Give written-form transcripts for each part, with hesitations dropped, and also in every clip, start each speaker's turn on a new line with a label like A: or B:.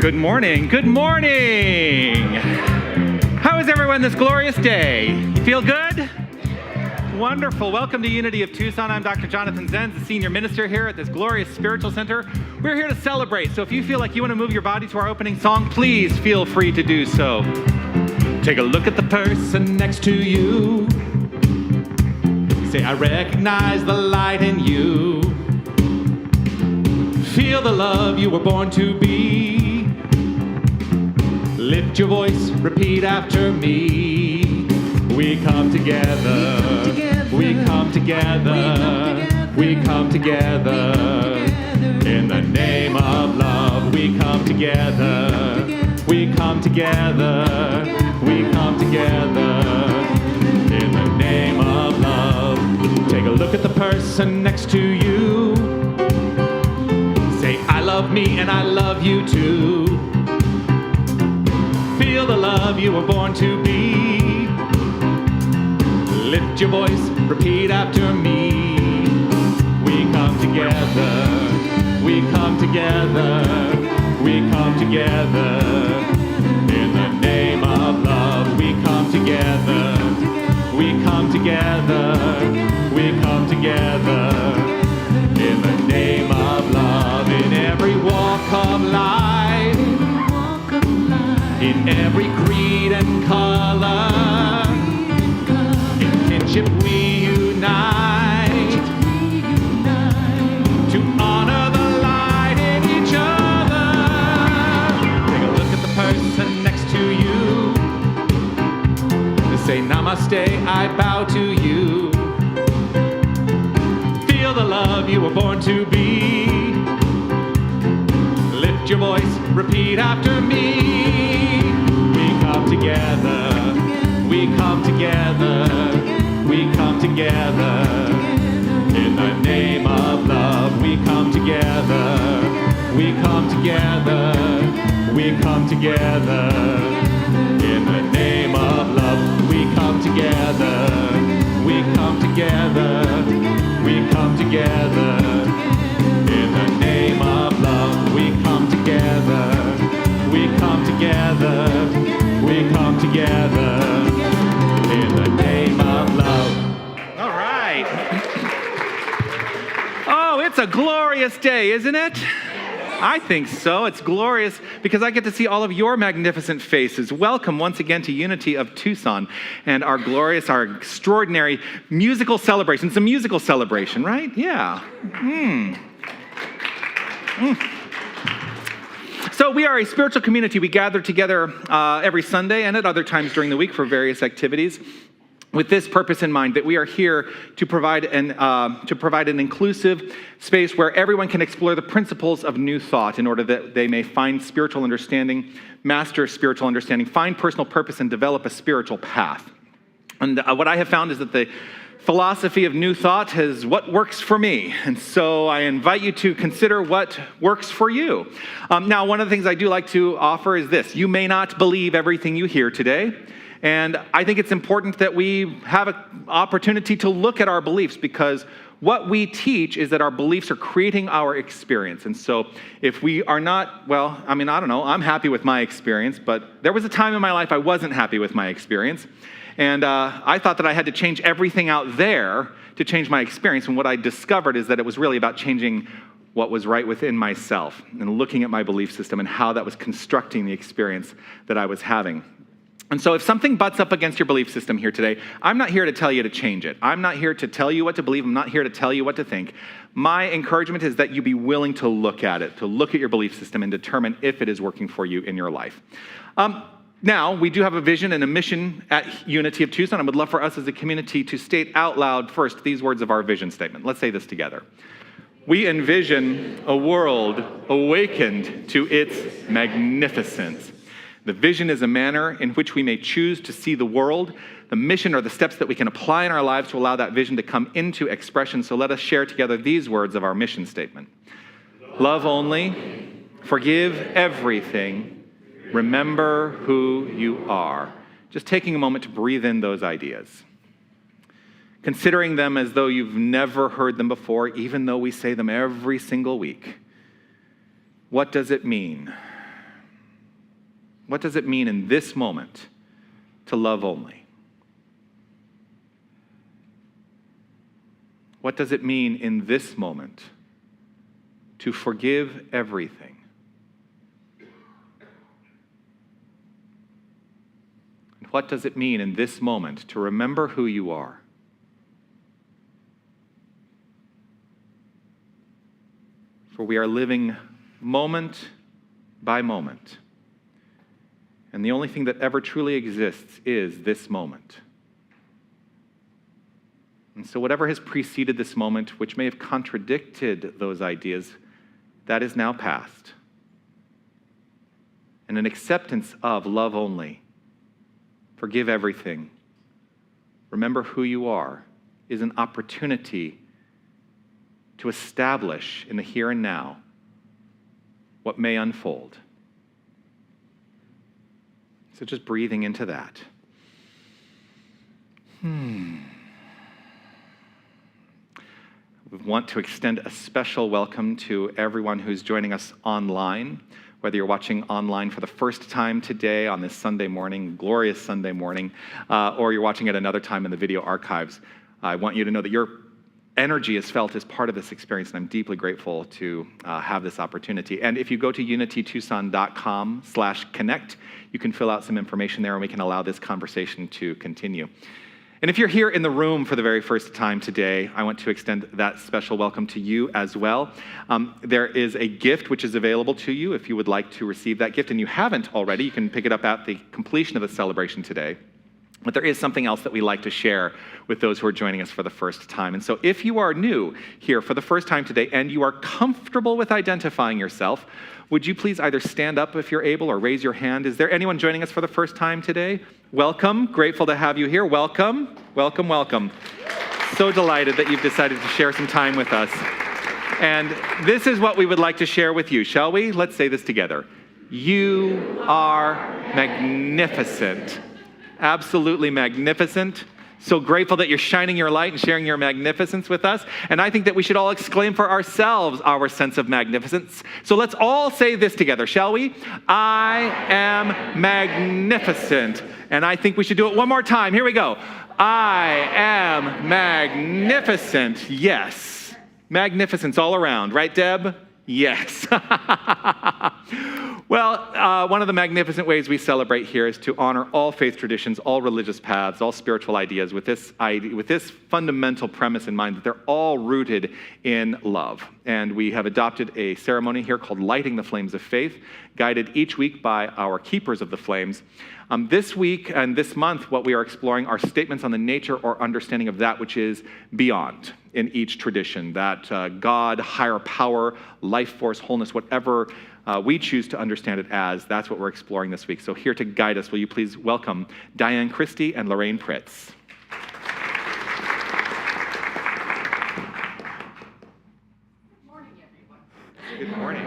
A: Good morning. Good morning. How is everyone this glorious day? Feel good? Wonderful. Welcome to Unity of Tucson. I'm Dr. Jonathan Zenz, the senior minister here at this glorious spiritual center. We're here to celebrate. So if you feel like you want to move your body to our opening song, please feel free to do so. Take a look at the person next to you. Say, I recognize the light in you. Feel the love you were born to be. Lift your voice, repeat after me. We come together. We come together. We come together. In the name of love, we come together. We come together. We come together. In the name of love. Take a look at the person next to you. Say, I love me and I love you too. Feel the love you were born to be. Lift your voice, repeat after me. We come together. We come together. We come together. In the name of love, we come together. We come together. We come together. In the name of love, in every walk of life, in every creed and color, in kinship we unite, to honor the light in each other. Take a look at the person next to you. Say, Namaste, I bow to you. Feel the love you were born to be. Lift your voice, repeat after me. We come together. We come together. We come together. In the name of love, we come together. We come together. We come together. In the name of love, we come together. We come together. We come together. In the name of love, we come together. We come together. We come together. In the name of love. All right. Oh, it's a glorious day, isn't it? I think so. It's glorious because I get to see all of your magnificent faces. Welcome once again to Unity of Tucson and our glorious, our extraordinary musical celebration. It's a musical celebration, right? Yeah. So we are a spiritual community. We gather together every Sunday and at other times during the week for various activities, with this purpose in mind, that we are here to provide an inclusive space where everyone can explore the principles of new thought in order that they may find spiritual understanding, master spiritual understanding, find personal purpose, and develop a spiritual path. And what I have found is that the philosophy of new thought is what works for me. And so I invite you to consider what works for you. Now, one of the things I do like to offer is this. You may not believe everything you hear today. And I think it's important that we have an opportunity to look at our beliefs, because what we teach is that our beliefs are creating our experience. And so if we are not, well, I don't know, I'm happy with my experience, but there was a time in my life I wasn't happy with my experience. And I thought that I had to change everything out there to change my experience. And what I discovered is that it was really about changing what was right within myself and looking at my belief system and how that was constructing the experience that I was having. And so if something butts up against your belief system here today, I'm not here to tell you to change it. I'm not here to tell you what to believe. I'm not here to tell you what to think. My encouragement is that you be willing to look at it, to look at your belief system and determine if it is working for you in your life. Now, we do have a vision and a mission at Unity of Tucson. I would love for us as a community to state out loud first these words of our vision statement. Let's say this together. We envision a world awakened to its magnificence. The vision is a manner in which we may choose to see the world. The mission are the steps that we can apply in our lives to allow that vision to come into expression. So let us share together these words of our mission statement. Love only, forgive everything, remember who you are. Just taking a moment to breathe in those ideas. Considering them as though you've never heard them before, even though we say them every single week. What does it mean? What does it mean in this moment to love only? What does it mean in this moment to forgive everything? And what does it mean in this moment to remember who you are? For we are living moment by moment. And the only thing that ever truly exists is this moment. And so whatever has preceded this moment, which may have contradicted those ideas, that is now past. And an acceptance of love only, forgive everything, remember who you are, is an opportunity to establish in the here and now what may unfold. So just breathing into that. We want to extend a special welcome to everyone who's joining us online, whether you're watching online for the first time today on this Sunday morning, glorious Sunday morning, or you're watching at another time in the video archives. I want you to know that your energy is felt as part of this experience, and I'm deeply grateful to have this opportunity. And if you go to unitytucson.com/connect, you can fill out some information there, and we can allow this conversation to continue. And if you're here in the room for the very first time today, I want to extend that special welcome to you as well. There is a gift which is available to you if you would like to receive that gift, and you haven't already. You can pick it up at the completion of the celebration today. But there is something else that we like to share with those who are joining us for the first time. And so if you are new here for the first time today and you are comfortable with identifying yourself, would you please either stand up if you're able or raise your hand? Is there anyone joining us for the first time today? Welcome. Grateful to have you here. Welcome. Welcome, welcome. So delighted that you've decided to share some time with us. And this is what we would like to share with you, shall we? Let's say this together. You are magnificent. Absolutely magnificent. So grateful that you're shining your light and sharing your magnificence with us. And I think that we should all exclaim for ourselves our sense of magnificence. So let's all say this together, shall we? I am magnificent. And I think we should do it one more time. Here we go. I am magnificent. Yes. Magnificence all around. Right, Deb? Yes. Well, one of the magnificent ways we celebrate here is to honor all faith traditions, all religious paths, all spiritual ideas with this fundamental premise in mind that they're all rooted in love. And we have adopted a ceremony here called Lighting the Flames of Faith, guided each week by our keepers of the flames. This week and this month, what we are exploring are statements on the nature or understanding of that which is beyond in each tradition, that God, higher power, life force, wholeness, whatever we choose to understand it as, that's what we're exploring this week. So here to guide us, will you please welcome Diane Christie and Lorraine Pritz.
B: Good morning, everyone.
A: Good morning.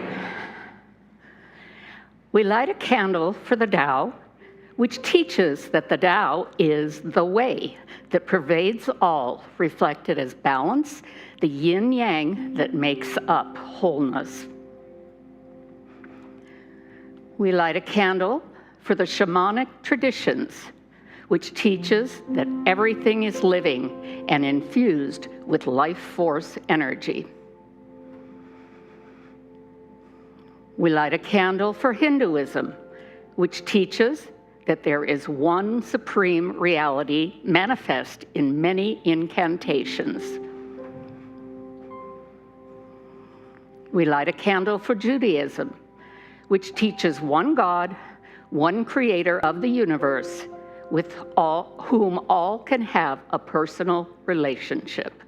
B: We light a candle for the Tao, which teaches that the Tao is the way that pervades all, reflected as balance, the yin-yang that makes up wholeness. We light a candle for the shamanic traditions, which teaches that everything is living and infused with life force energy. We light a candle for Hinduism, which teaches that there is one supreme reality manifest in many incantations. We light a candle for Judaism, which teaches one God, one creator of the universe, with whom all can have a personal relationship.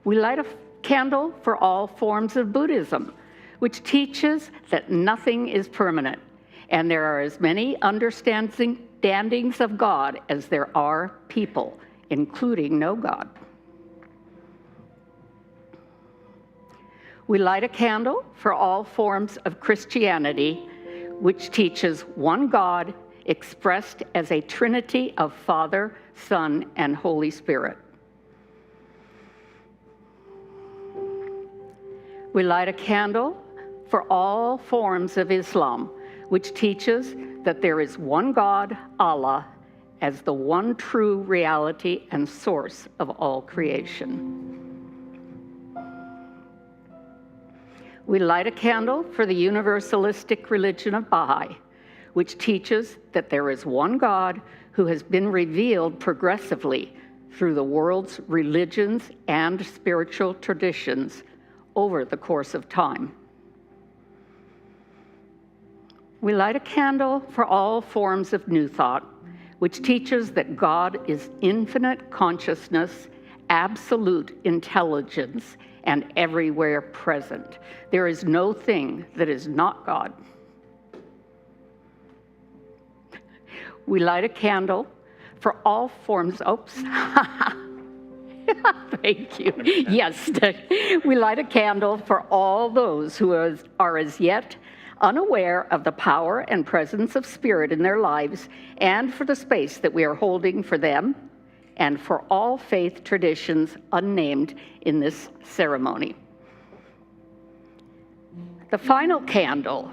B: We light a candle for all forms of Buddhism, which teaches that nothing is permanent, and there are as many understandings of God as there are people, including no God. We light a candle for all forms of Christianity, which teaches one God expressed as a trinity of Father, Son, and Holy Spirit. We light a candle for all forms of Islam, which teaches that there is one God, Allah, as the one true reality and source of all creation. We light a candle for the universalistic religion of Baha'i, which teaches that there is one God who has been revealed progressively through the world's religions and spiritual traditions over the course of time. We light a candle for all forms of New Thought, which teaches that God is infinite consciousness, absolute intelligence, and everywhere present. There is no thing that is not God. We light a candle for all forms, thank you. Yes, we light a candle for all those who are as yet unaware of the power and presence of Spirit in their lives, and for the space that we are holding for them, and for all faith traditions unnamed in this ceremony. The final candle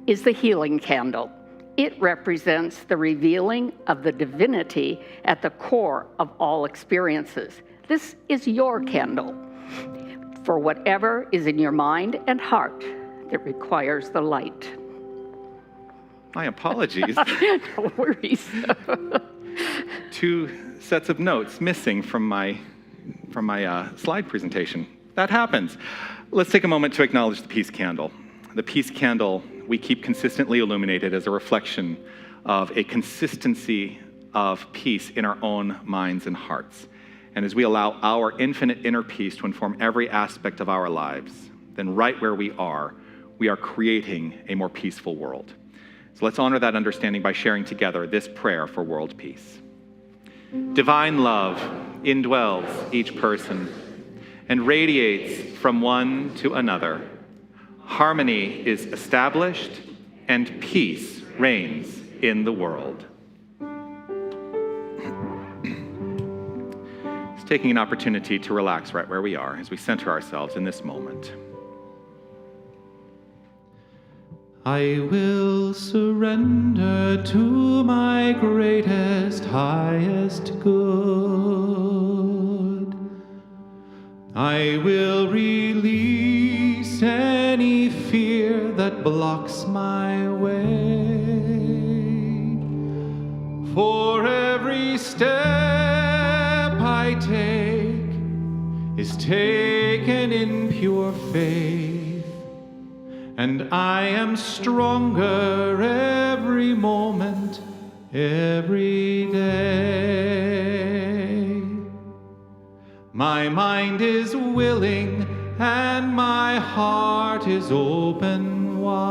B: is the healing candle. It represents the revealing of the divinity at the core of all experiences. This is your candle for whatever is in your mind and heart that requires the light.
A: My apologies.
B: No worries.
A: 2 sets of notes missing from my slide presentation. That happens. Let's take a moment to acknowledge the peace candle. The peace candle we keep consistently illuminated as a reflection of a consistency of peace in our own minds and hearts. And as we allow our infinite inner peace to inform every aspect of our lives, then right where we are creating a more peaceful world. So let's honor that understanding by sharing together this prayer for world peace. Divine love indwells each person and radiates from one to another. Harmony is established and peace reigns in the world. It's taking an opportunity to relax right where we are as we center ourselves in this moment.
C: I will surrender to my greatest, highest good. I will release any fear that blocks my way. For every step I take is taken in pure faith. And I am stronger every moment, every day. My mind is willing and my heart is open wide.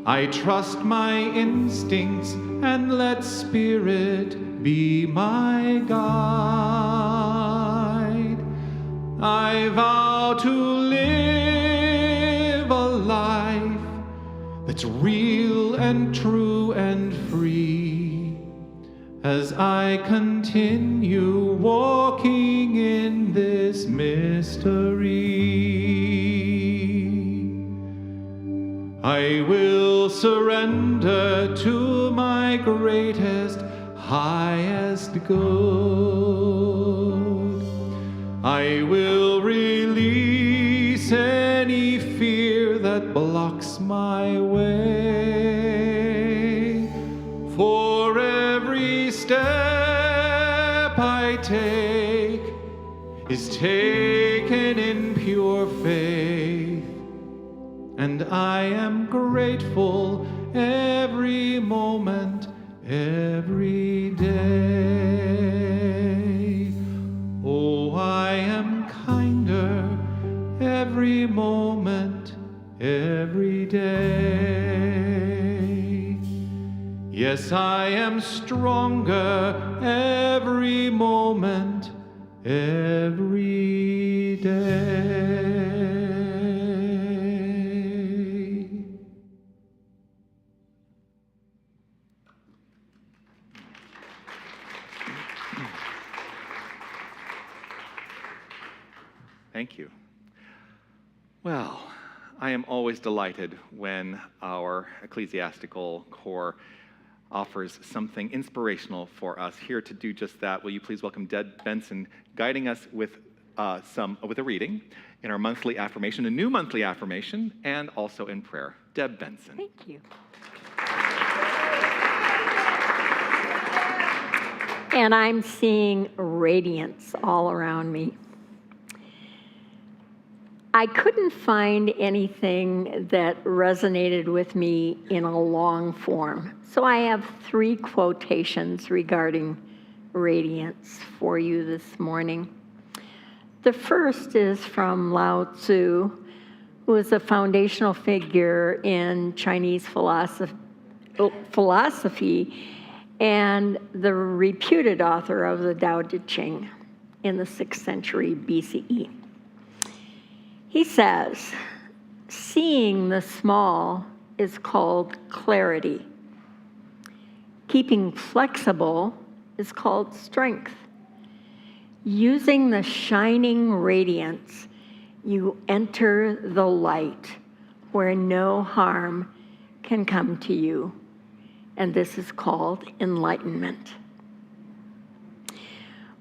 C: I trust my instincts and let Spirit be my guide. I vow to live a life that's real and true and free as I continue walking in this mystery. I will surrender to my greatest, highest good. I will release any fear that blocks my way. For every step I take is taken in pure faith, and I am grateful every moment, every day. Oh, I am kinder every moment, every day. Yes, I am stronger every moment, every day.
A: Thank you. Well, I am always delighted when our ecclesiastical corps offers something inspirational for us. Here to do just that, will you please welcome Deb Benson, guiding us with a reading in our monthly affirmation, a new monthly affirmation, and also in prayer. Deb Benson.
D: Thank you. And I'm seeing radiance all around me. I couldn't find anything that resonated with me in a long form. So I have 3 quotations regarding radiance for you this morning. The first is from Lao Tzu, who is a foundational figure in Chinese philosophy and the reputed author of the Tao Te Ching in the 6th century BCE. He says, seeing the small is called clarity. Keeping flexible is called strength. Using the shining radiance, you enter the light where no harm can come to you. And this is called enlightenment.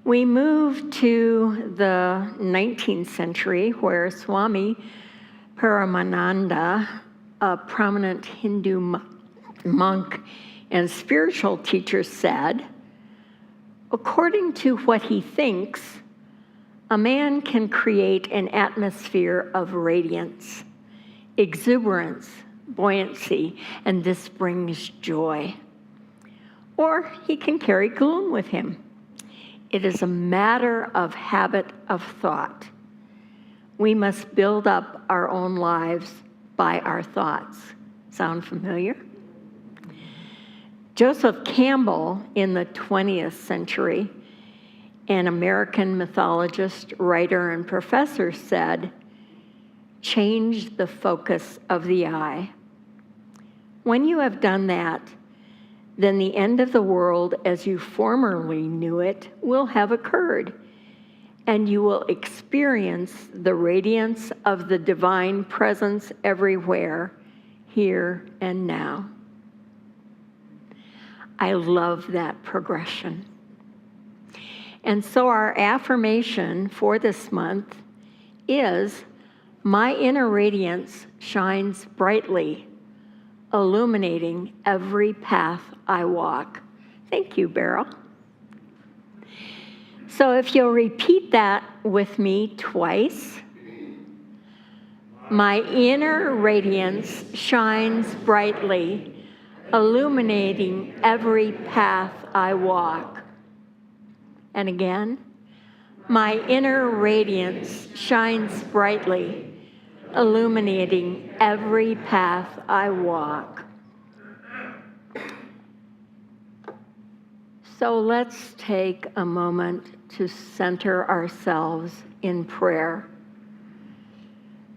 D: We move to the 19th century, where Swami Paramananda, a prominent Hindu monk and spiritual teacher, said, according to what he thinks, a man can create an atmosphere of radiance, exuberance, buoyancy, and this brings joy. Or he can carry gloom with him. It is a matter of habit of thought. We must build up our own lives by our thoughts. Sound familiar? Joseph Campbell, in the 20th century, an American mythologist, writer, and professor, said, change the focus of the eye. When you have done that, then the end of the world as you formerly knew it will have occurred, and you will experience the radiance of the divine presence everywhere, here and now. I love that progression. And so our affirmation for this month is, my inner radiance shines brightly, illuminating every path I walk. Thank you, Beryl. So if you'll repeat that with me twice. My inner radiance shines brightly, illuminating every path I walk. And again, my inner radiance shines brightly, illuminating every path I walk. So let's take a moment to center ourselves in prayer,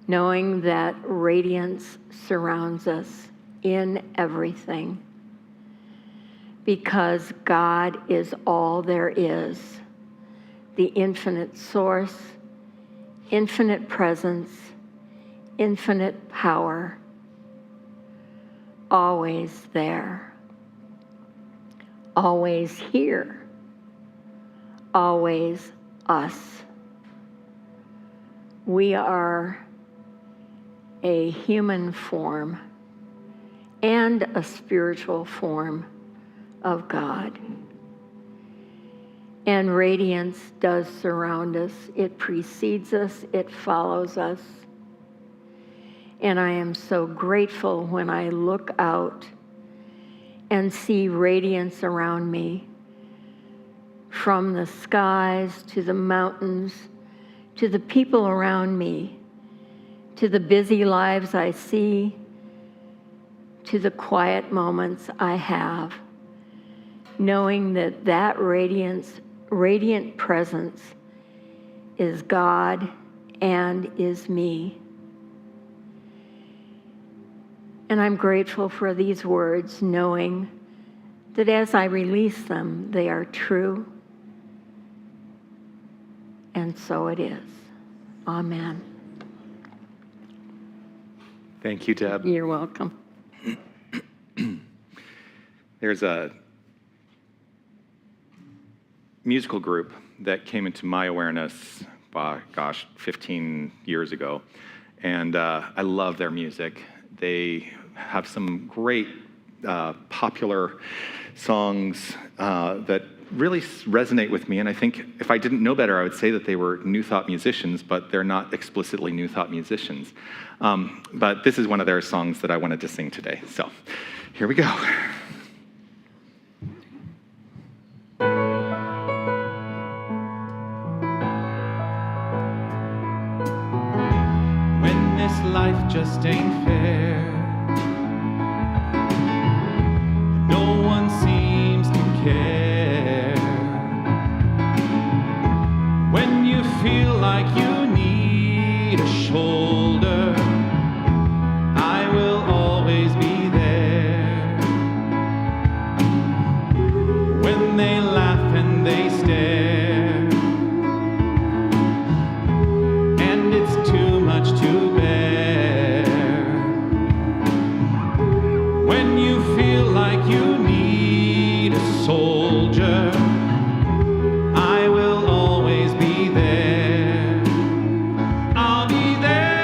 D: knowing that radiance surrounds us in everything, because God is all there is, the infinite source, infinite presence, infinite power, always there, always here, always us. We are a human form and a spiritual form of God. And radiance does surround us. It precedes us. It follows us. And I am so grateful when I look out and see radiance around me, from the skies to the mountains, to the people around me, to the busy lives I see, to the quiet moments I have, knowing that that radiant presence is God and is me. And I'm grateful for these words, knowing that as I release them, they are true. And so it is. Amen.
A: Thank you, Deb.
B: You're welcome.
A: There's a musical group that came into my awareness, 15 years ago. And I love their music. They have some great popular songs that really resonate with me. And I think if I didn't know better, I would say that they were New Thought musicians, but they're not explicitly New Thought musicians. But this is one of their songs that I wanted to sing today. So here we go.
C: When this life just ain't fair, no one seems to care. When you feel like you need a shoulder, I will always be there. When they laugh and they stare, and it's too much to bear. When you feel like you need a soldier, I will always be there. I'll be there.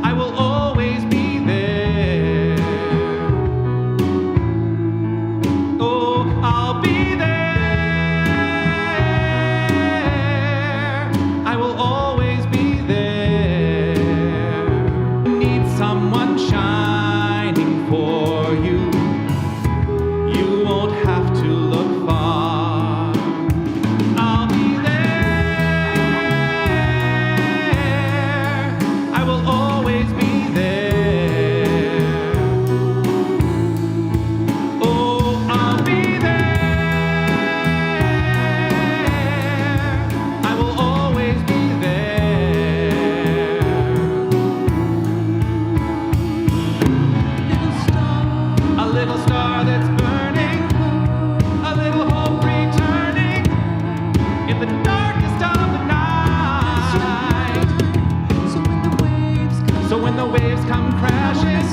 C: I will always be there. Oh, I'll be there. I will always be there. Need someone shining for you. You won't have to look far. I'll be there. I will always be there. Oh, I'll be there. I will always be there. A little star that's burning, a little hope returning in the darkest of the night. So when the waves come crashing,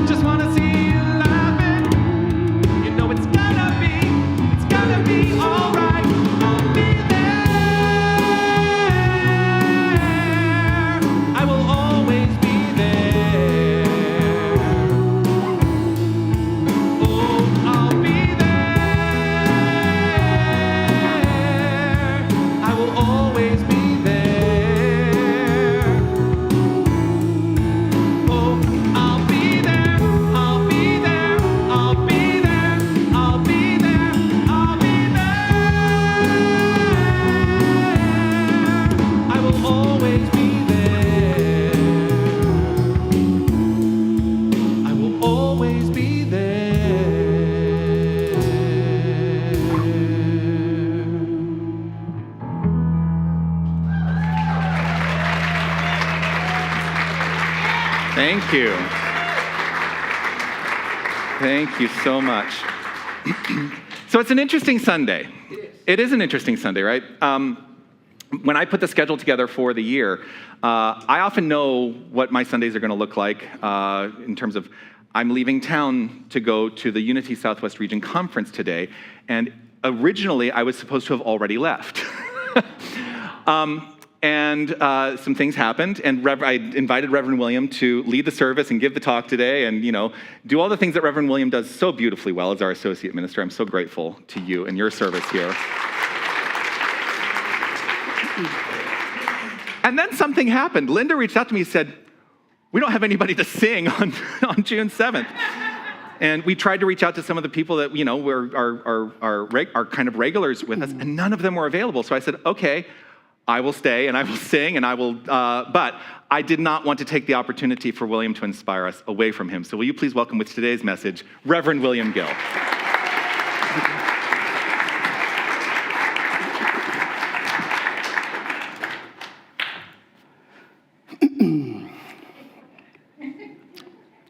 C: just wanna see you laughing. You know it's gonna be alright. I'll be there. I will always be there. Oh, I'll be there. I will always be there. Oh, I'll be there. I'll be there. I'll be there. I'll be there. I'll be there. I will always be there. I will always be there.
A: Thank you. Thank you so much. So it's an interesting Sunday. It is an interesting Sunday, right? When I put the schedule together for the year, I often know what my Sundays are going to look like in terms of I'm leaving town to go to the Unity Southwest Region Conference today, and originally I was supposed to have already left. And some things happened, and I invited Reverend William to lead the service and give the talk today and, do all the things that Reverend William does so beautifully well as our associate minister. I'm so grateful to you and your service here. And then something happened. Linda reached out to me and said, we don't have anybody to sing on June 7th. And we tried to reach out to some of the people that, are kind of regulars with us, and none of them were available. So I said, okay, I will stay and I will sing and I will, but I did not want to take the opportunity for William to inspire us away from him. So will you please welcome with today's message, Reverend William Gill.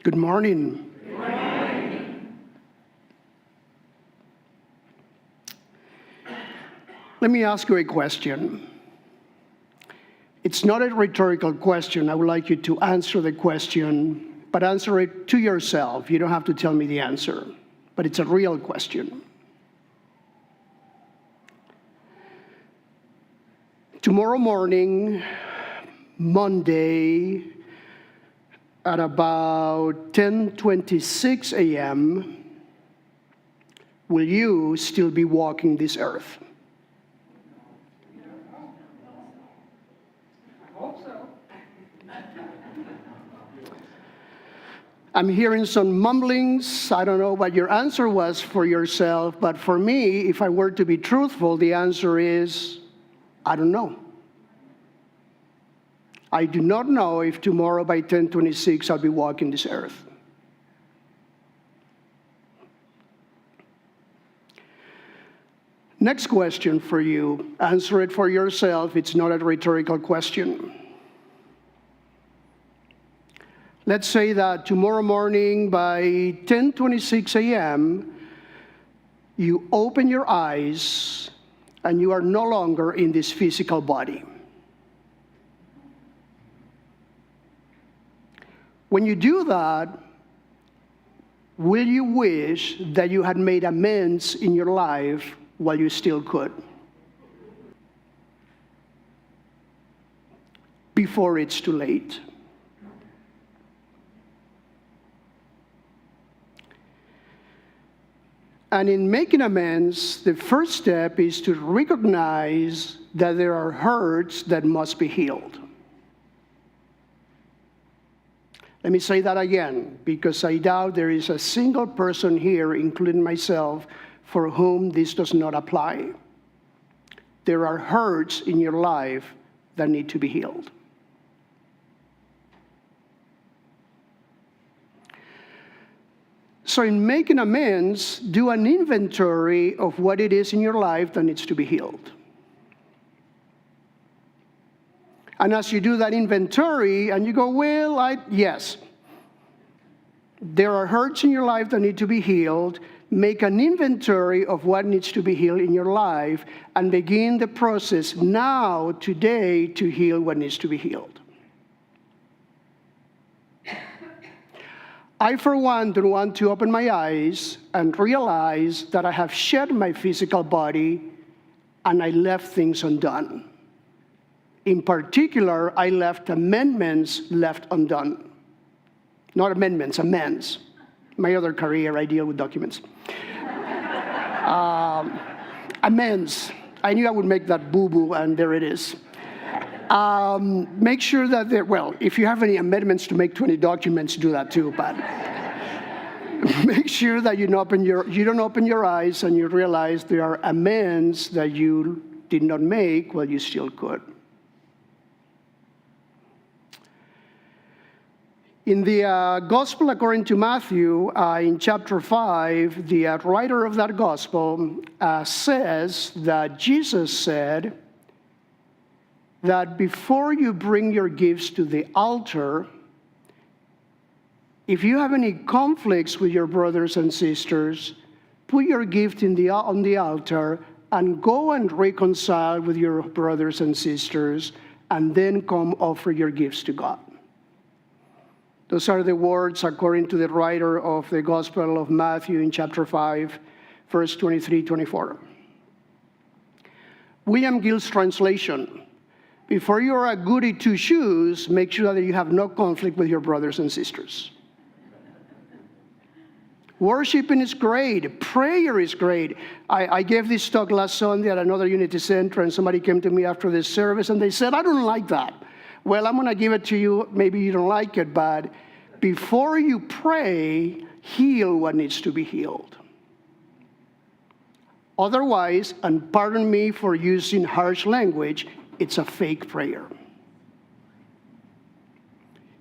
E: Good morning.
F: Good morning.
E: Let me ask you a question. It's not a rhetorical question. I would like you to answer the question, but answer it to yourself. You don't have to tell me the answer, but it's a real question. Tomorrow morning, Monday, at about 10:26 a.m., will you still be walking this earth? I'm hearing some mumblings. I don't know what your answer was for yourself, but for me, if I were to be truthful, the answer is, I don't know. I do not know if tomorrow by 10:26 I'll be walking this earth. Next question for you. Answer it for yourself. It's not a rhetorical question. Let's say that tomorrow morning by 10:26 a.m., you open your eyes and you are no longer in this physical body. When you do that, will you wish that you had made amends in your life while you still could? Before it's too late. And in making amends, the first step is to recognize that there are hurts that must be healed. Let me say that again, because I doubt there is a single person here, including myself, for whom this does not apply. There are hurts in your life that need to be healed. So in making amends, do an inventory of what it is in your life that needs to be healed. And as you do that inventory and you go, well, yes, there are hurts in your life that need to be healed. Make an inventory of what needs to be healed in your life and begin the process now, today, to heal what needs to be healed. I, for one, don't want to open my eyes and realize that I have shed my physical body and I left things undone. In particular, I left amendments left undone. Not amendments, amends. My other career, I deal with documents. Amends. I knew I would make that boo-boo, and there it is. Make sure that if you have any amendments to make 20 documents, do that too, but make sure that you don't open your eyes and you realize there are amends that you did not make while you still could. In the Gospel according to Matthew, in chapter 5, the writer of that Gospel says that Jesus said that before you bring your gifts to the altar, if you have any conflicts with your brothers and sisters, put your gift on the altar and go and reconcile with your brothers and sisters, and then come offer your gifts to God. Those are the words according to the writer of the Gospel of Matthew in chapter 5, verse 23, 24. William Gill's translation: before you are a goody two-shoes, make sure that you have no conflict with your brothers and sisters. Worshiping is great. Prayer is great. I gave this talk last Sunday at another Unity Center, and somebody came to me after the service, and they said, I don't like that. Well, I'm going to give it to you. Maybe you don't like it, but before you pray, heal what needs to be healed. Otherwise, and pardon me for using harsh language, it's a fake prayer.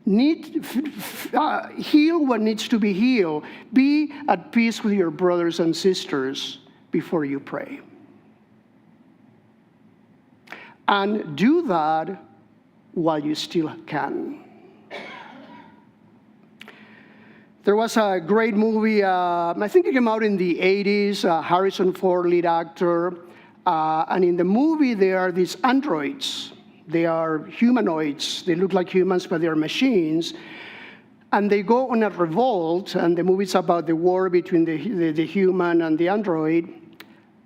E: Heal what needs to be healed. Be at peace with your brothers and sisters before you pray. And do that while you still can. There was a great movie, I think it came out in the 80s, Harrison Ford, lead actor. And in the movie, there are these androids They are humanoids. They look like humans, but they're machines. And they go on a revolt, and the movie's about the war between the human and the android,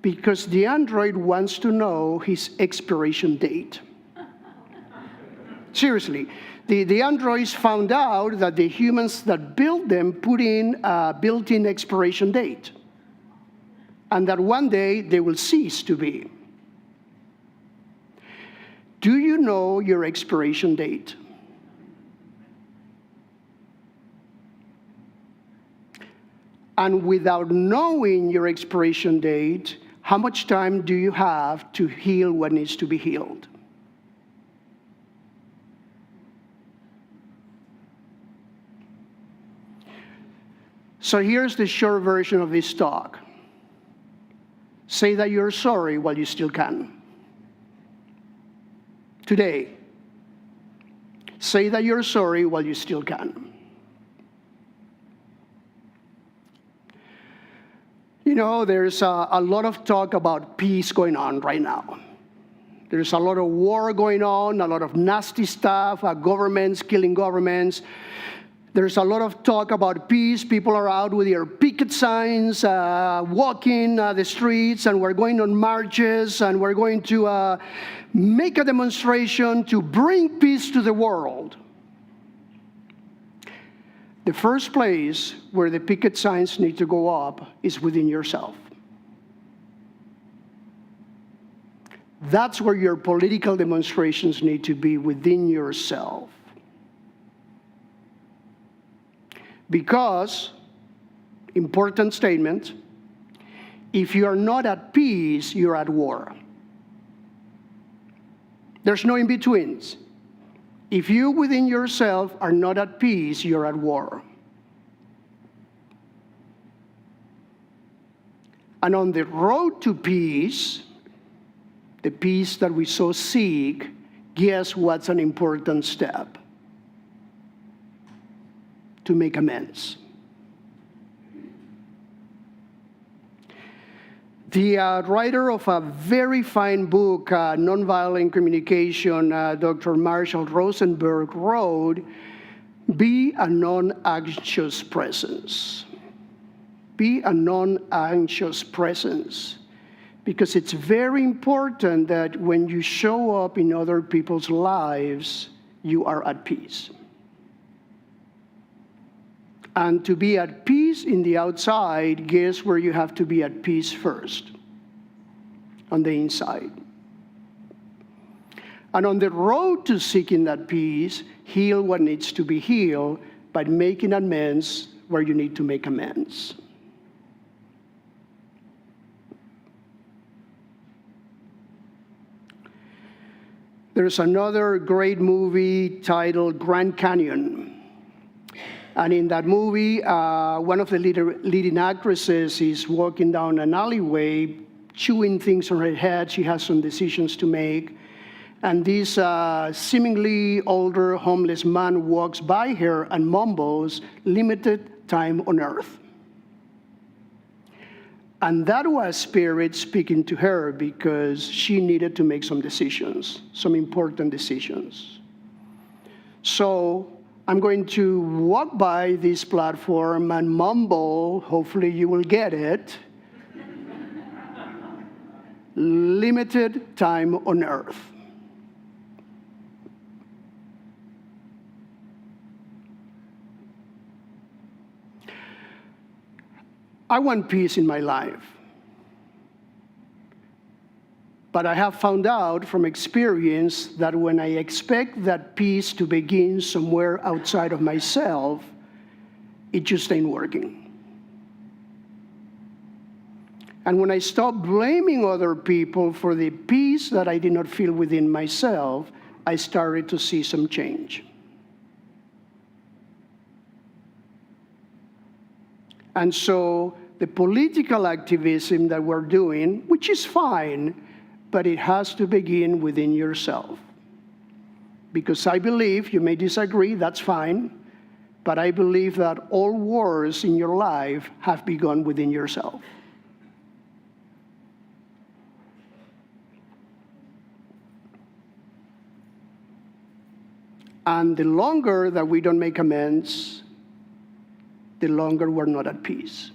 E: because the android wants to know his expiration date. Seriously. The androids found out that the humans that built them put in a built-in expiration date, and that one day they will cease to be. Do you know your expiration date? And without knowing your expiration date, how much time do you have to heal what needs to be healed? So here's the short version of this talk. Say that you're sorry while you still can. Today, say that you're sorry while you still can. You know, there's a lot of talk about peace going on right now. There's a lot of war going on, a lot of nasty stuff, governments killing governments. There's a lot of talk about peace. People are out with their picket signs, walking the streets, and we're going on marches, and we're going to make a demonstration to bring peace to the world. The first place where the picket signs need to go up is within yourself. That's where your political demonstrations need to be, within yourself. Because, important statement, if you are not at peace, you're at war. There's no in-betweens. If you within yourself are not at peace, you're at war. And on the road to peace, the peace that we so seek, guess what's an important step? To make amends. The writer of a very fine book, Nonviolent Communication, Dr. Marshall Rosenberg, wrote, "Be a non-anxious presence." Be a non-anxious presence. Because it's very important that when you show up in other people's lives, you are at peace. And to be at peace in the outside, guess where you have to be at peace first? On the inside. And on the road to seeking that peace, heal what needs to be healed by making amends where you need to make amends. There's another great movie titled Grand Canyon. And in that movie, one of the leading actresses is walking down an alleyway, chewing things on her head. She has some decisions to make. And this seemingly older homeless man walks by her and mumbles, "Limited time on earth." And that was Spirit speaking to her, because she needed to make some decisions, some important decisions. So I'm going to walk by this platform and mumble, hopefully you will get it, "Limited time on earth." I want peace in my life. But I have found out from experience that when I expect that peace to begin somewhere outside of myself, it just ain't working. And when I stopped blaming other people for the peace that I did not feel within myself, I started to see some change. And so the political activism that we're doing, which is fine, but it has to begin within yourself. Because I believe, you may disagree, that's fine, but I believe that all wars in your life have begun within yourself. And the longer that we don't make amends, the longer we're not at peace.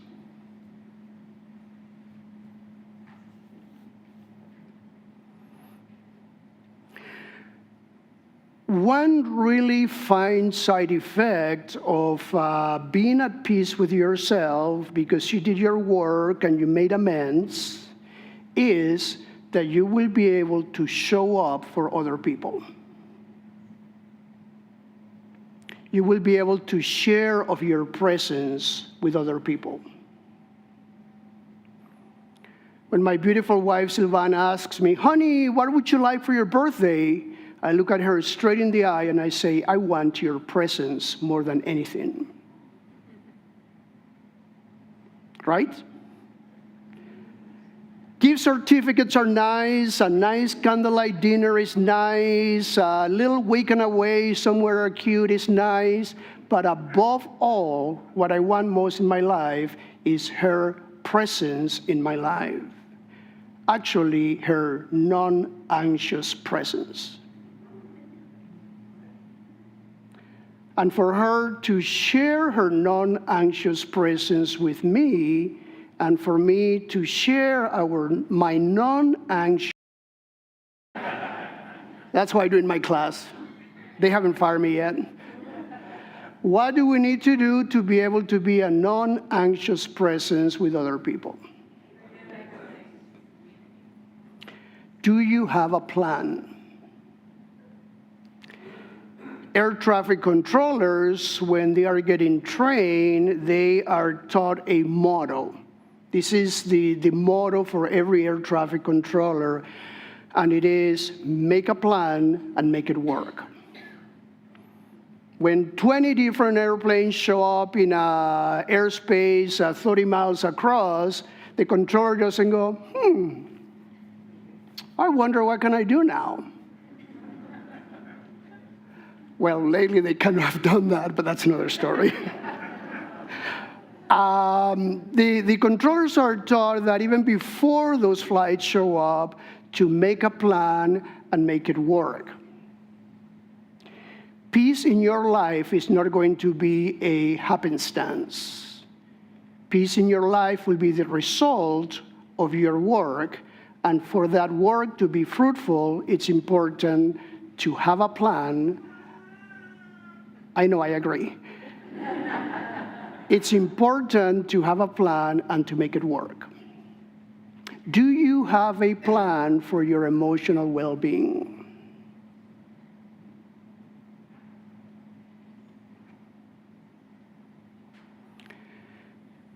E: One really fine side effect of being at peace with yourself because you did your work and you made amends is that you will be able to show up for other people. You will be able to share of your presence with other people. When my beautiful wife, Silvana, asks me, honey, what would you like for your birthday? I look at her straight in the eye and I say, I want your presence more than anything. Right? Gift certificates are nice, a nice candlelight dinner is nice, a little weekend away somewhere cute is nice, but above all, what I want most in my life is her presence in my life. Actually, her non-anxious presence. And for her to share her non-anxious presence with me, and for me to share my non-anxious. That's what I do in my class. They haven't fired me yet. What do we need to do to be able to be a non-anxious presence with other people? Do you have a plan? Air traffic controllers, when they are getting trained, they are taught a motto. This is the motto for every air traffic controller, and it is make a plan and make it work. When 20 different airplanes show up in airspace 30 miles across, the controller doesn't go, I wonder what can I do now? Well, lately they kind of have done that, but that's another story. The controllers are taught that even before those flights show up, to make a plan and make it work. Peace in your life is not going to be a happenstance. Peace in your life will be the result of your work, and for that work to be fruitful, it's important to have a plan. I know, I agree. It's important to have a plan and to make it work. Do you have a plan for your emotional well-being?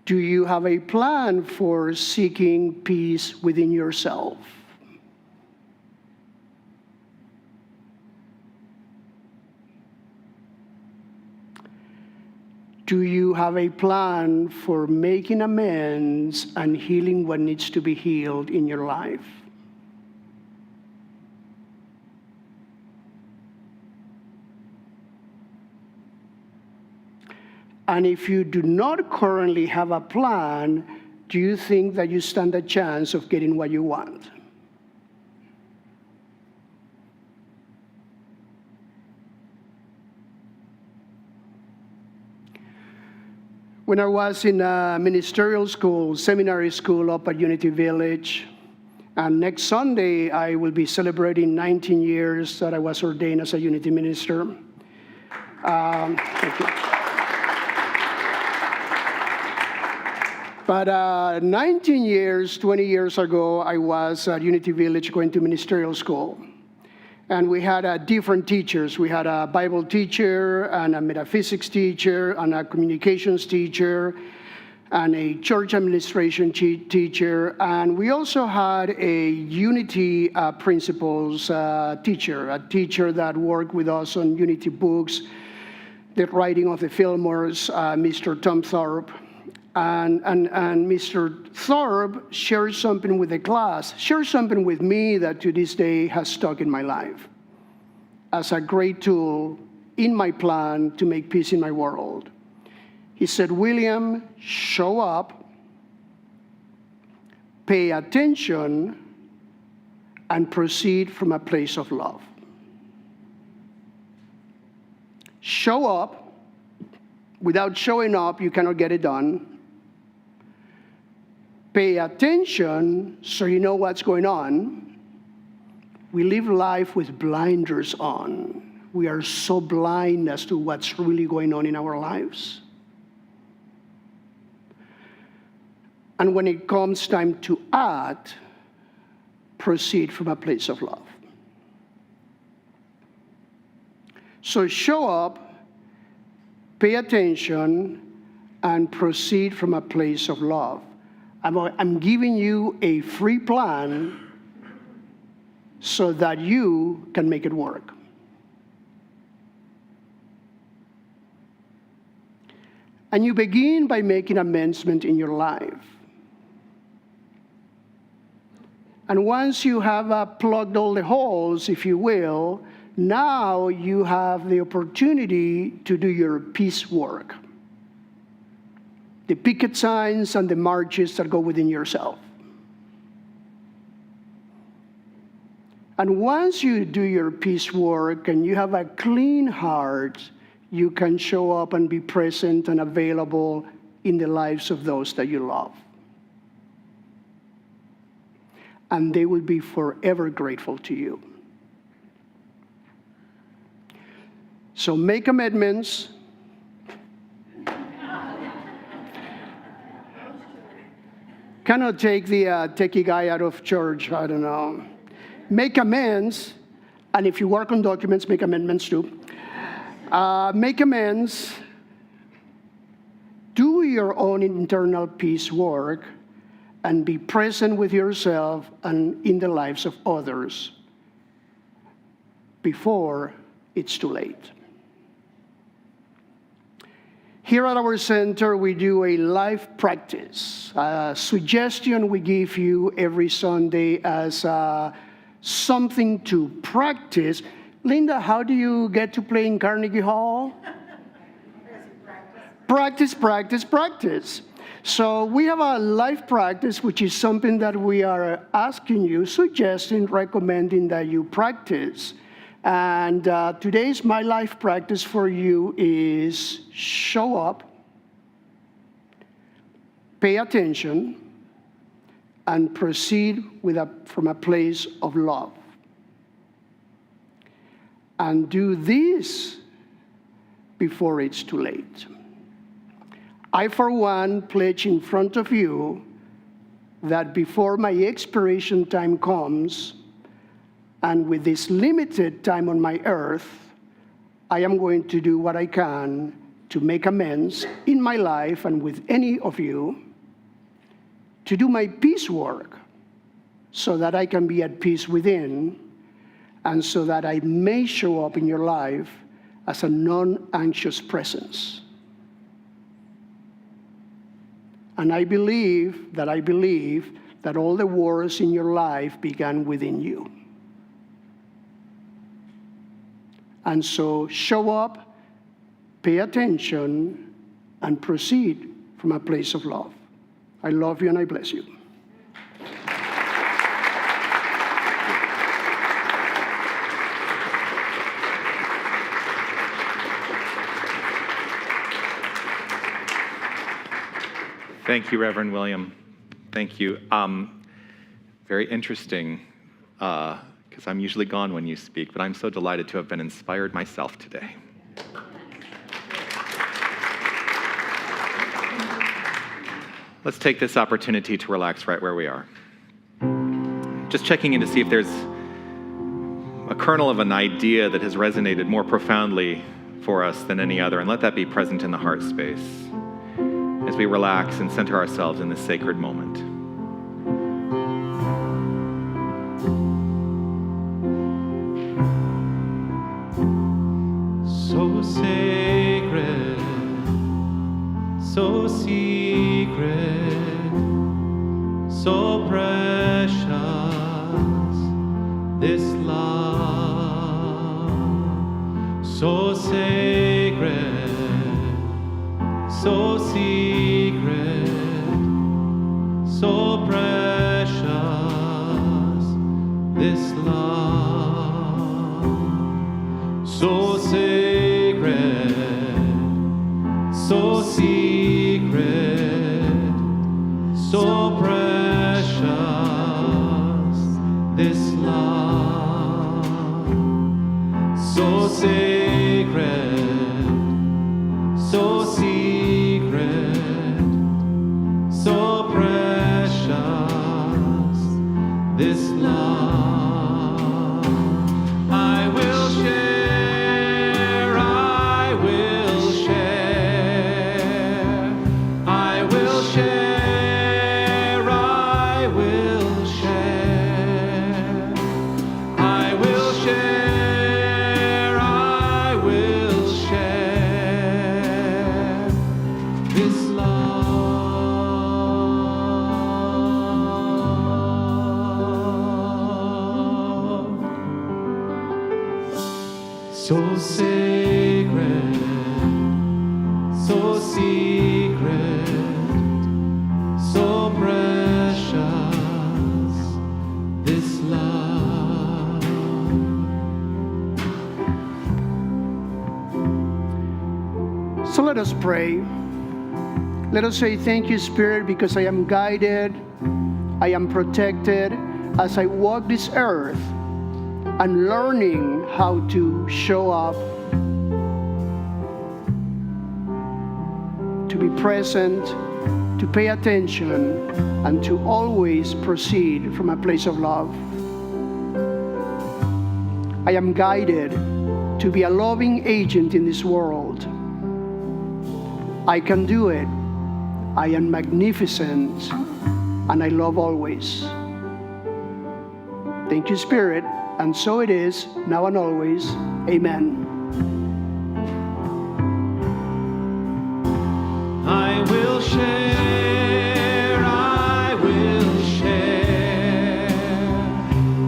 E: Do you have a plan for seeking peace within yourself? Do you have a plan for making amends and healing what needs to be healed in your life? And if you do not currently have a plan, do you think that you stand a chance of getting what you want? When I was in ministerial school, seminary school up at Unity Village, and next Sunday I will be celebrating 19 years that I was ordained as a Unity minister. Thank you. But 19 years, 20 years ago, I was at Unity Village going to ministerial school. And we had different teachers. We had a Bible teacher, and a metaphysics teacher, and a communications teacher, and a church administration teacher. And we also had a Unity principles teacher, a teacher that worked with us on Unity books, the writing of the Fillmores, Mr. Tom Thorpe. And Mr. Thorpe shared something with the class, shared something with me that to this day has stuck in my life as a great tool in my plan to make peace in my world. He said, William, show up, pay attention, and proceed from a place of love. Show up. Without showing up, you cannot get it done. Pay attention so you know what's going on. We live life with blinders on. We are so blind as to what's really going on in our lives. And when it comes time to act, proceed from a place of love. So show up, pay attention, and proceed from a place of love. I'm giving you a free plan so that you can make it work. And you begin by making amendment in your life. And once you have plugged all the holes, if you will, now you have the opportunity to do your peace work. The picket signs and the marches that go within yourself. And once you do your peace work and you have a clean heart, you can show up and be present and available in the lives of those that you love. And they will be forever grateful to you. So make amendments. Cannot take the techie guy out of church, I don't know. Make amends, and if you work on documents, make amendments too. Make amends. Do your own internal peace work, and be present with yourself and in the lives of others before it's too late. Here at our center, we do a life practice, a suggestion we give you every Sunday as something to practice. Linda, how do you get to play in Carnegie Hall? Practice, practice, practice. So we have a life practice, which is something that we are asking you, suggesting, recommending that you practice. And today's my life practice for you is show up, pay attention, and proceed from a place of love. And do this before it's too late. I, for one, pledge in front of you that before my expiration time comes, and with this limited time on my earth, I am going to do what I can to make amends in my life and with any of you, to do my peace work so that I can be at peace within, and so that I may show up in your life as a non-anxious presence. And I believe that all the wars in your life began within you. And so show up, pay attention, and proceed from a place of love. I love you and I bless you.
A: Thank you, Reverend William. Thank you. Very interesting, because I'm usually gone when you speak, but I'm so delighted to have been inspired myself today. Let's take this opportunity to relax right where we are. Just checking in to see if there's a kernel of an idea that has resonated more profoundly for us than any other, and let that be present in the heart space as we relax and center ourselves in this sacred moment.
C: So sacred, so secret, so precious, this love. So sacred, so secret, so precious, this love. So sacred, so secret, so precious, this love, so sacred, so secret, so precious, this love. I will share, I will share, I will share, I will share, I will share, I will share this love. So sacred, so secret, so precious, this love.
E: So let us pray. Let us say, thank you, Spirit, because I am guided, I am protected as I walk this earth and learning how to show up, to be present, to pay attention, and to always proceed from a place of love. I am guided to be a loving agent in this world. I can do it. I am magnificent, and I love always. Thank you, Spirit, and so it is, now and always. Amen.
C: I will share, I will share,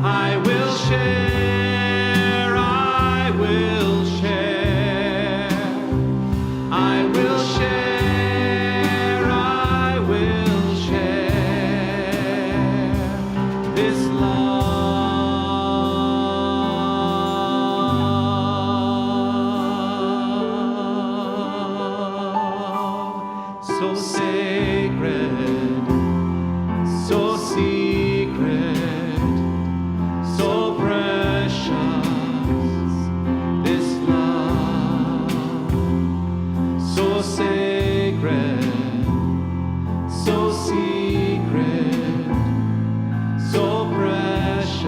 C: I will share, I will share, I will share, I will share this love. So sacred, so secret, so precious, this love. So sacred, so secret, so precious,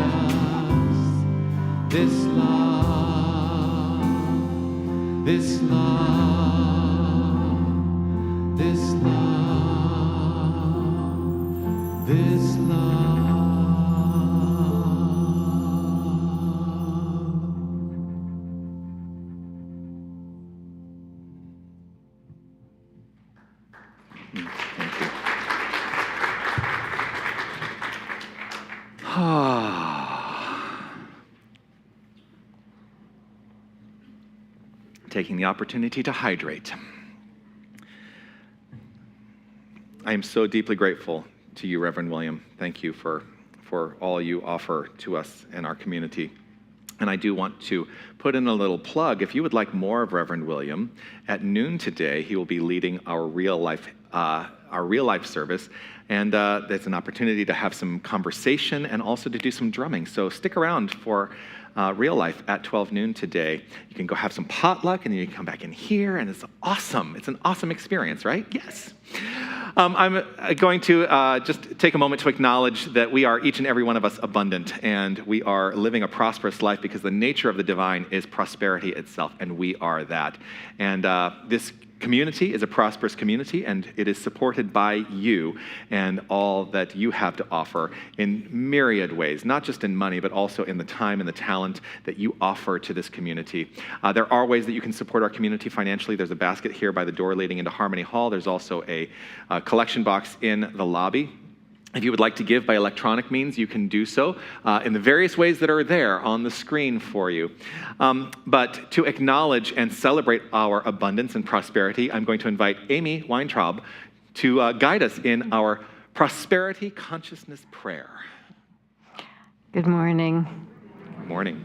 C: this love, this love, this love, this love.
A: Taking the opportunity to hydrate. I am so deeply grateful to you, Reverend William. Thank you for all you offer to us and our community. And I do want to put in a little plug. If you would like more of Reverend William, at noon today, he will be leading our real life service. And there's an opportunity to have some conversation and also to do some drumming. So stick around for real life at 12 noon today. You can go have some potluck and then you can come back in here, and it's awesome. It's an awesome experience, right? Yes. I'm going to just take a moment to acknowledge that we are, each and every one of us, abundant, and we are living a prosperous life because the nature of the divine is prosperity itself, and we are that. And this community is a prosperous community, and it is supported by you and all that you have to offer in myriad ways, not just in money, but also in the time and the talent that you offer to this community. There are ways that you can support our community financially. There's a basket here by the door leading into Harmony Hall. There's also a collection box in the lobby. If you would like to give by electronic means, you can do so in the various ways that are there on the screen for you. But to acknowledge and celebrate our abundance and prosperity, I'm going to invite Amy Weintraub to guide us in our prosperity consciousness prayer.
G: Good morning.
A: Good morning.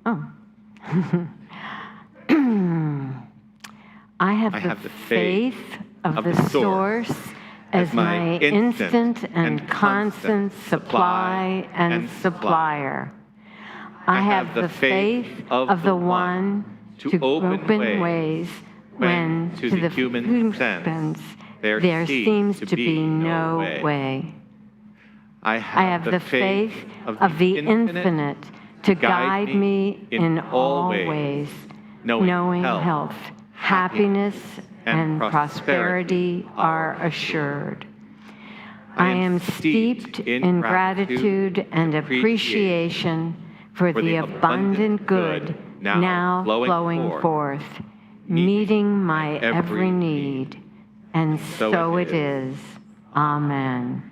G: Oh, I have the faith of the source as my instant and constant supply and supplier. I have the faith of the one to open ways when to the human sense there seems to be no way. I have the faith of the infinite to guide me in all ways, knowing health, happiness, and prosperity are assured. I am steeped in gratitude and appreciation for the abundant good now flowing forth, meeting my every need. And so it is. Amen.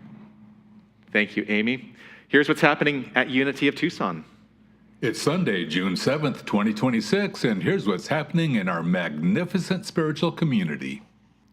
A: Thank you, Amy. Here's what's happening at Unity of Tucson.
H: It's Sunday, June 7th, 2026, and here's what's happening in our magnificent spiritual community.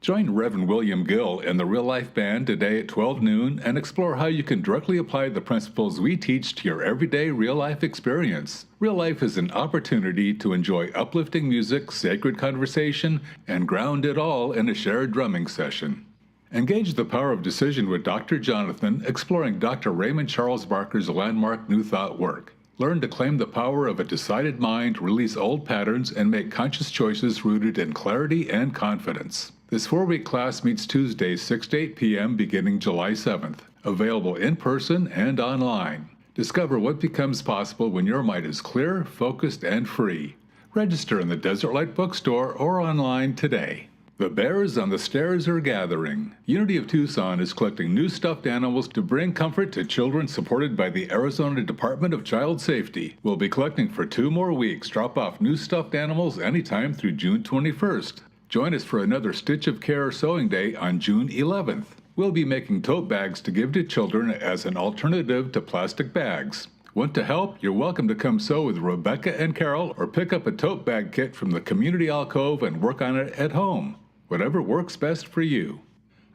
H: Join Reverend William Gill and the Real Life Band today at 12 noon and explore how you can directly apply the principles we teach to your everyday real life experience. Real life is an opportunity to enjoy uplifting music, sacred conversation, and ground it all in a shared drumming session. Engage the power of decision with Dr. Jonathan, exploring Dr. Raymond Charles Barker's landmark New Thought work. Learn to claim the power of a decided mind, release old patterns, and make conscious choices rooted in clarity and confidence. This 4-week class meets Tuesdays, 6 to 8 p.m. beginning July 7th. Available in person and online. Discover what becomes possible when your mind is clear, focused, and free. Register in the Desert Light Bookstore or online today. The bears on the stairs are gathering. Unity of Tucson is collecting new stuffed animals to bring comfort to children supported by the Arizona Department of Child Safety. We'll be collecting for 2 more weeks. Drop off new stuffed animals anytime through June 21st. Join us for another Stitch of Care Sewing Day on June 11th. We'll be making tote bags to give to children as an alternative to plastic bags. Want to help? You're welcome to come sew with Rebecca and Carol or pick up a tote bag kit from the community alcove and work on it at home. Whatever works best for you.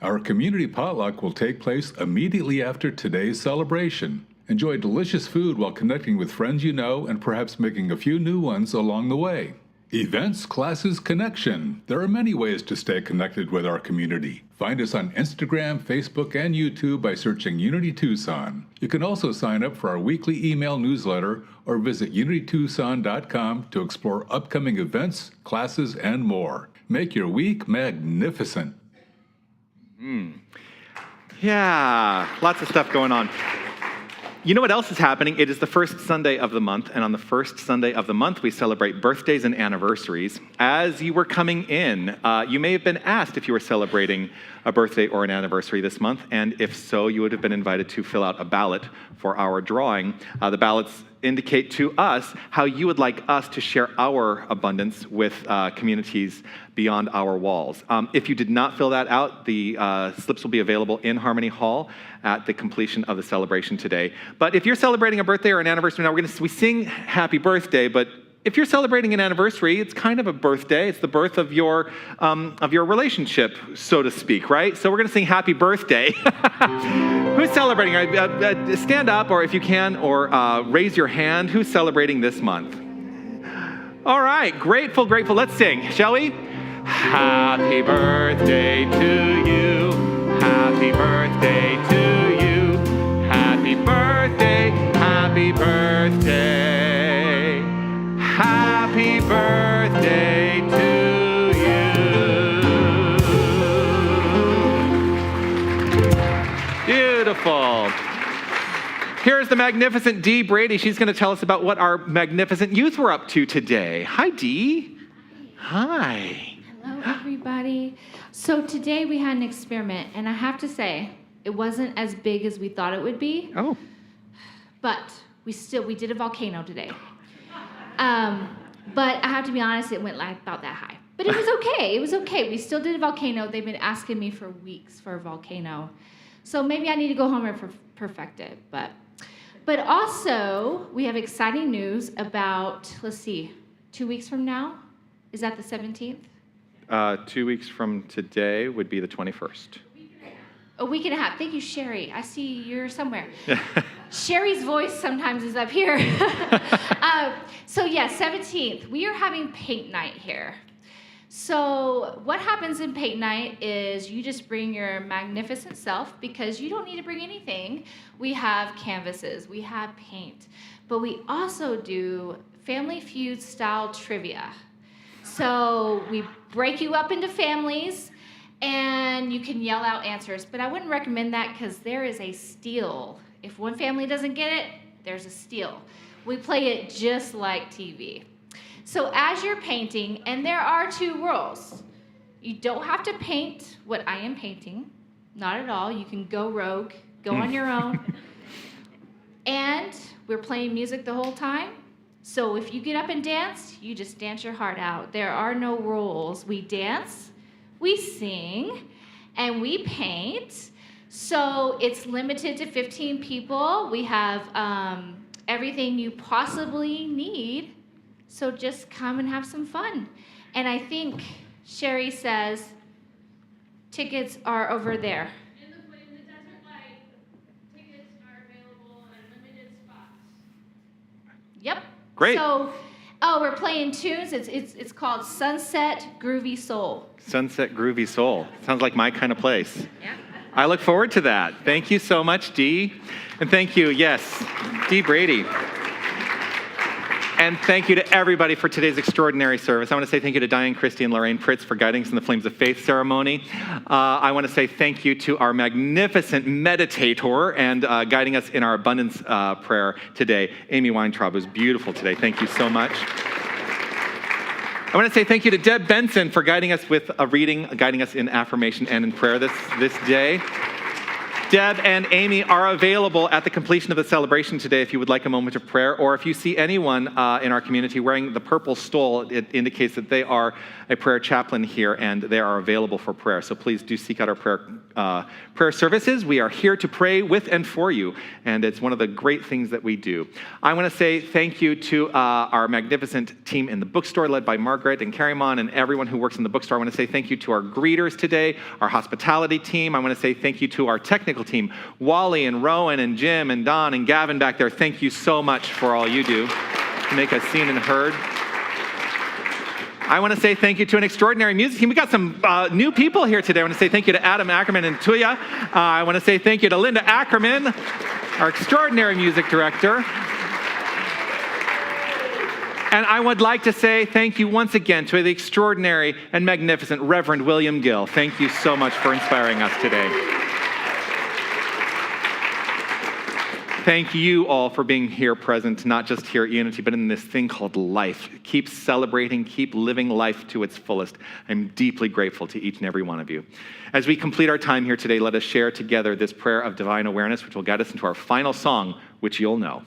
H: Our community potluck will take place immediately after today's celebration. Enjoy delicious food while connecting with friends you know and perhaps making a few new ones along the way. Events, classes, connection. There are many ways to stay connected with our community. Find us on Instagram, Facebook, and YouTube by searching Unity Tucson. You can also sign up for our weekly email newsletter or visit unitytucson.com to explore upcoming events, classes, and more. Make your week magnificent.
A: Yeah, lots of stuff going on. You know what else is happening? It is the first Sunday of the month, and on the first Sunday of the month, we celebrate birthdays and anniversaries. As you were coming in, you may have been asked if you were celebrating a birthday or an anniversary this month, and if so, you would have been invited to fill out a ballot for our drawing. The ballots indicate to us how you would like us to share our abundance with communities beyond our walls. If you did not fill that out, the slips will be available in Harmony Hall at the completion of the celebration today. But if you're celebrating a birthday or an anniversary, now we sing happy birthday, but if you're celebrating an anniversary, it's kind of a birthday. It's the birth of your relationship, so to speak, right? So we're going to sing happy birthday. Who's celebrating? Stand up, or if you can, or raise your hand. Who's celebrating this month? All right, grateful. Let's sing, shall we? Happy birthday to you. Happy birthday to you. Happy birthday. Happy birthday. Happy birthday to you. Beautiful. Here's the magnificent Dee Brady. She's going to tell us about what our magnificent youth were up to today. Hi, Dee. Hi.
F: Hello, everybody. So today we had an experiment, and I have to say, it wasn't as big as we thought it would be.
A: Oh.
F: But we did a volcano today. But I have to be honest, it went like about that high. But it was okay. It was okay. We still did a volcano. They've been asking me for weeks for a volcano. So maybe I need to go home and perfect it. But also, we have exciting news about, 2 weeks from now? Is that the 17th?
A: 2 weeks from today would be the 21st.
F: A week and a half. Thank you, Sherry. I see you're somewhere. Sherry's voice sometimes is up here. So yeah, 17th, we are having paint night here. So what happens in paint night is you just bring your magnificent self, because you don't need to bring anything. We have canvases, we have paint, but we also do Family Feud style trivia. So we break you up into families and you can yell out answers, but I wouldn't recommend that because there is a steal. If one family doesn't get it, there's a steal. We play it just like TV. So as you're painting, and there are 2 rules. You don't have to paint what I am painting, not at all. You can go rogue, go on your own. And we're playing music the whole time. So if you get up and dance, you just dance your heart out. There are no rules. We dance, we sing, and we paint. So it's limited to 15 people. We have everything you possibly need. So just come and have some fun. And I think Sherry says tickets are over there.
I: In the desert light, tickets are available in limited spots.
F: Yep.
A: Great.
F: So, we're playing tunes. It's called Sunset Groovy Soul.
A: Sunset Groovy Soul. Sounds like my kind of place.
F: Yeah.
A: I look forward to that. Thank you so much, Dee. And thank you, yes, Dee Brady. And thank you to everybody for today's extraordinary service. I want to say thank you to Diane Christie and Lorraine Pritz for guiding us in the Flames of Faith ceremony. I want to say thank you to our magnificent meditator and guiding us in our abundance prayer today. Amy Weintraub was beautiful today. Thank you so much. I want to say thank you to Deb Benson for guiding us with a reading, guiding us in affirmation and in prayer this day. Deb and Amy are available at the completion of the celebration today if you would like a moment of prayer, or if you see anyone in our community wearing the purple stole, it indicates that they are a prayer chaplain here and they are available for prayer. So please do seek out our prayer services. We are here to pray with and for you, and it's one of the great things that we do. I want to say thank you to our magnificent team in the bookstore led by Margaret and Carrymon and everyone who works in the bookstore. I want to say thank you to our greeters today, our hospitality team. I want to say thank you to our technical team, Wally and Rowan and Jim and Don and Gavin back there. Thank you so much for all you do to make us seen and heard. I want to say thank you to an extraordinary music team. We got some new people here today. I want to say thank you to Adam Ackerman and Tuya. I want to say thank you to Linda Ackerman, our extraordinary music director. And I would like to say thank you once again to the extraordinary and magnificent Reverend William Gill. Thank you so much for inspiring us today. Thank you all for being here present, not just here at Unity, but in this thing called life. Keep celebrating, keep living life to its fullest. I'm deeply grateful to each and every one of you. As we complete our time here today, let us share together this prayer of divine awareness, which will guide us into our final song, which you'll know.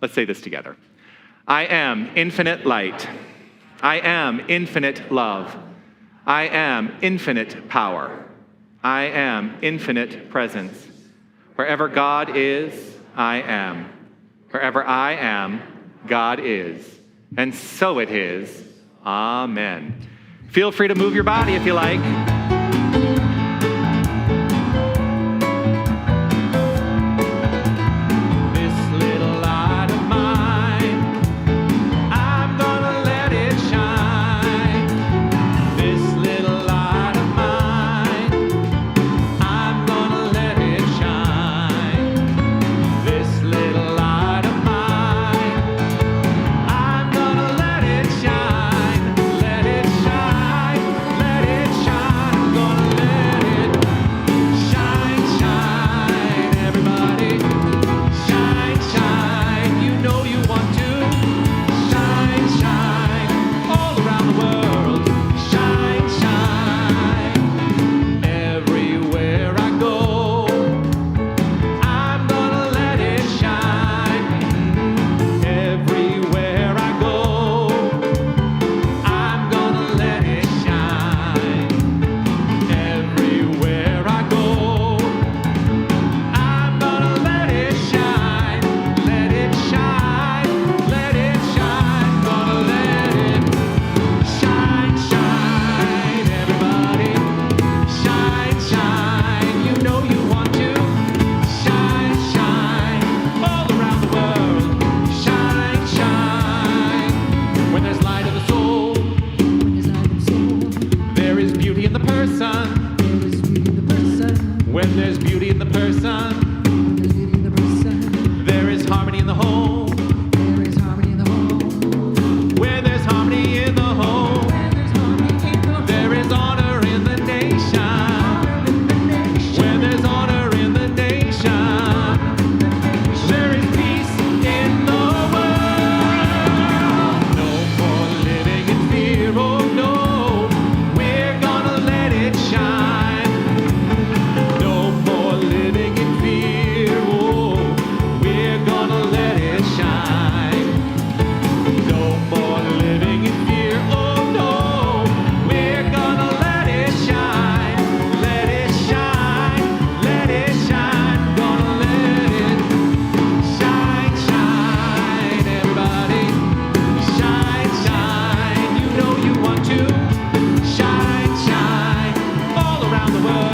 A: Let's say this together. I am infinite light. I am infinite love. I am infinite power. I am infinite presence. Wherever God is, I am. Wherever I am, God is. And so it is. Amen. Feel free to move your body if you like.
C: Let it shine. When there's beauty in the person, there is harmony in the home. Where there's harmony in the home, there is honor in the nation. Where there's honor in the nation, there is peace in the world. No more living in fear, oh no, we're gonna let it shine. No more living in fear, oh, we're gonna let it shine. No more living in fear, oh no, we're gonna let it shine. Let it shine, let it shine, gonna let it shine, shine, everybody. Shine, shine, you know you want to. Shine, shine, all around the world.